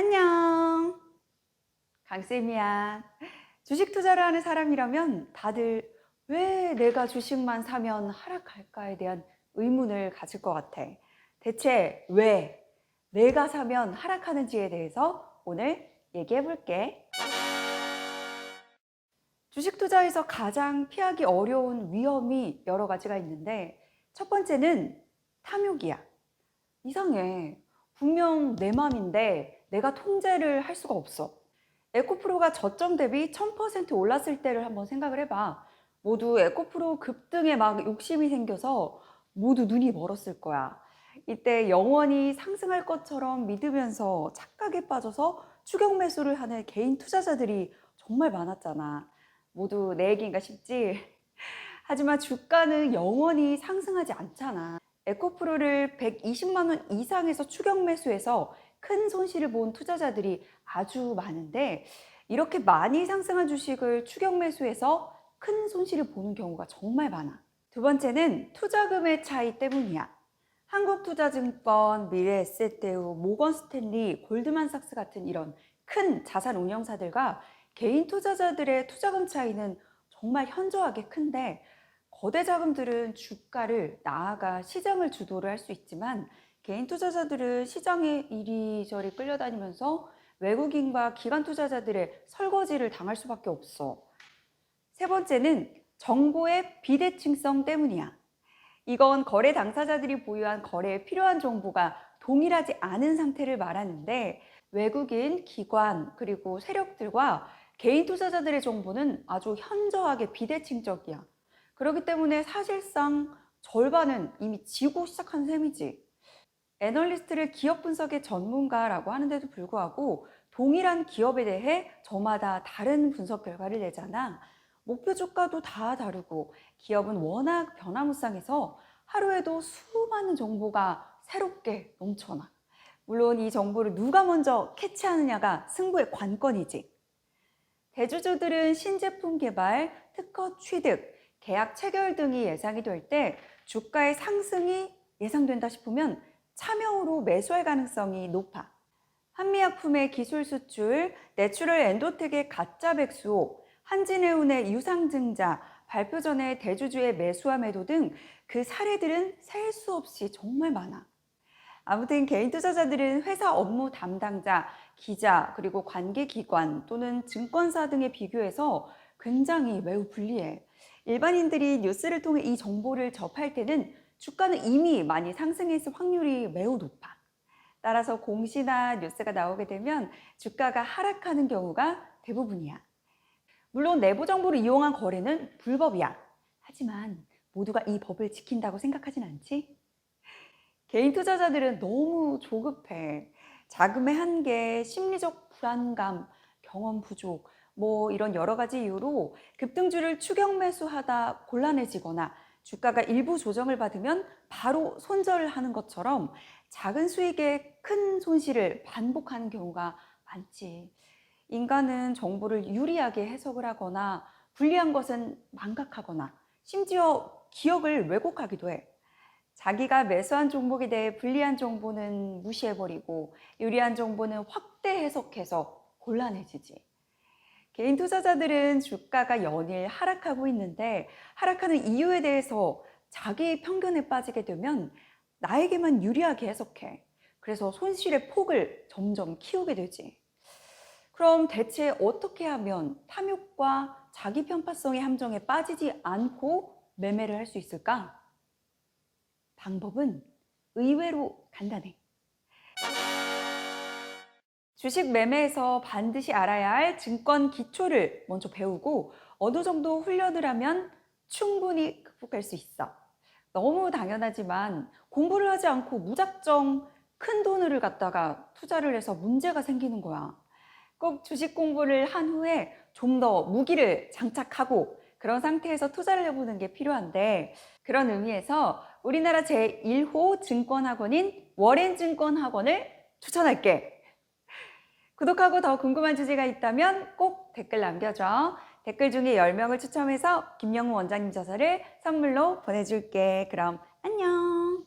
안녕. 강쌤이야. 주식 투자를 하는 사람이라면 다들 왜 내가 주식만 사면 하락할까에 대한 의문을 가질 것 같아. 대체 왜 내가 사면 하락하는지에 대해서 오늘 얘기해 볼게. 주식 투자에서 가장 피하기 어려운 위험이 여러 가지가 있는데 첫 번째는 탐욕이야. 이상해. 분명 내 맘인데 내가 통제를 할 수가 없어. 에코프로가 저점 대비 1000% 올랐을 때를 한번 생각을 해봐. 모두 에코프로 급등에 막 욕심이 생겨서 모두 눈이 멀었을 거야. 이때 영원히 상승할 것처럼 믿으면서 착각에 빠져서 추격 매수를 하는 개인 투자자들이 정말 많았잖아. 모두 내 얘기인가 싶지? 하지만 주가는 영원히 상승하지 않잖아. 에코프로를 120만 원 이상에서 추격 매수해서 큰 손실을 본 투자자들이 아주 많은데 이렇게 많이 상승한 주식을 추격 매수해서 큰 손실을 보는 경우가 정말 많아. 두 번째는 투자금의 차이 때문이야. 한국투자증권, 미래에셋대우, 모건스탠리, 골드만삭스 같은 이런 큰 자산 운용사들과 개인 투자자들의 투자금 차이는 정말 현저하게 큰데 거대 자금들은 주가를 나아가 시장을 주도를 할 수 있지만 개인 투자자들은 시장에 이리저리 끌려다니면서 외국인과 기관 투자자들의 설거지를 당할 수밖에 없어. 세 번째는 정보의 비대칭성 때문이야. 이건 거래 당사자들이 보유한 거래에 필요한 정보가 동일하지 않은 상태를 말하는데 외국인, 기관, 그리고 세력들과 개인 투자자들의 정보는 아주 현저하게 비대칭적이야. 그렇기 때문에 사실상 절반은 이미 지고 시작한 셈이지. 애널리스트를 기업 분석의 전문가라고 하는데도 불구하고 동일한 기업에 대해 저마다 다른 분석 결과를 내잖아. 목표 주가도 다 다르고 기업은 워낙 변화무쌍해서 하루에도 수많은 정보가 새롭게 넘쳐나. 물론 이 정보를 누가 먼저 캐치하느냐가 승부의 관건이지. 대주주들은 신제품 개발, 특허 취득, 계약 체결 등이 예상이 될 때 주가의 상승이 예상된다 싶으면 차명으로 매수할 가능성이 높아. 한미약품의 기술 수출, 내추럴 엔도텍의 가짜 백수호, 한진해운의 유상증자, 발표 전에 대주주의 매수와 매도 등 그 사례들은 셀 수 없이 정말 많아. 아무튼 개인 투자자들은 회사 업무 담당자, 기자, 그리고 관계기관 또는 증권사 등에 비교해서 굉장히 매우 불리해. 일반인들이 뉴스를 통해 이 정보를 접할 때는 주가는 이미 많이 상승했을 확률이 매우 높아. 따라서 공시나 뉴스가 나오게 되면 주가가 하락하는 경우가 대부분이야. 물론 내부 정보를 이용한 거래는 불법이야. 하지만 모두가 이 법을 지킨다고 생각하진 않지? 개인 투자자들은 너무 조급해. 자금의 한계, 심리적 불안감, 경험 부족, 이런 여러 가지 이유로 급등주를 추격 매수하다 곤란해지거나 주가가 일부 조정을 받으면 바로 손절을 하는 것처럼 작은 수익에 큰 손실을 반복하는 경우가 많지. 인간은 정보를 유리하게 해석을 하거나 불리한 것은 망각하거나 심지어 기억을 왜곡하기도 해. 자기가 매수한 종목에 대해 불리한 정보는 무시해버리고 유리한 정보는 확대 해석해서 곤란해지지. 개인 투자자들은 주가가 연일 하락하고 있는데 하락하는 이유에 대해서 자기 편견에 빠지게 되면 나에게만 유리하게 해석해. 그래서 손실의 폭을 점점 키우게 되지. 그럼 대체 어떻게 하면 탐욕과 자기 편파성의 함정에 빠지지 않고 매매를 할 수 있을까? 방법은 의외로 간단해. 주식 매매에서 반드시 알아야 할 증권 기초를 먼저 배우고 어느 정도 훈련을 하면 충분히 극복할 수 있어. 너무 당연하지만 공부를 하지 않고 무작정 큰 돈을 갖다가 투자를 해서 문제가 생기는 거야. 꼭 주식 공부를 한 후에 좀 더 무기를 장착하고 그런 상태에서 투자를 해보는 게 필요한데 그런 의미에서 우리나라 제1호 증권학원인 워렌증권학원을 추천할게. 구독하고 더 궁금한 주제가 있다면 꼭 댓글 남겨줘. 댓글 중에 10명을 추첨해서 김영우 원장님 저서를 선물로 보내줄게. 그럼 안녕.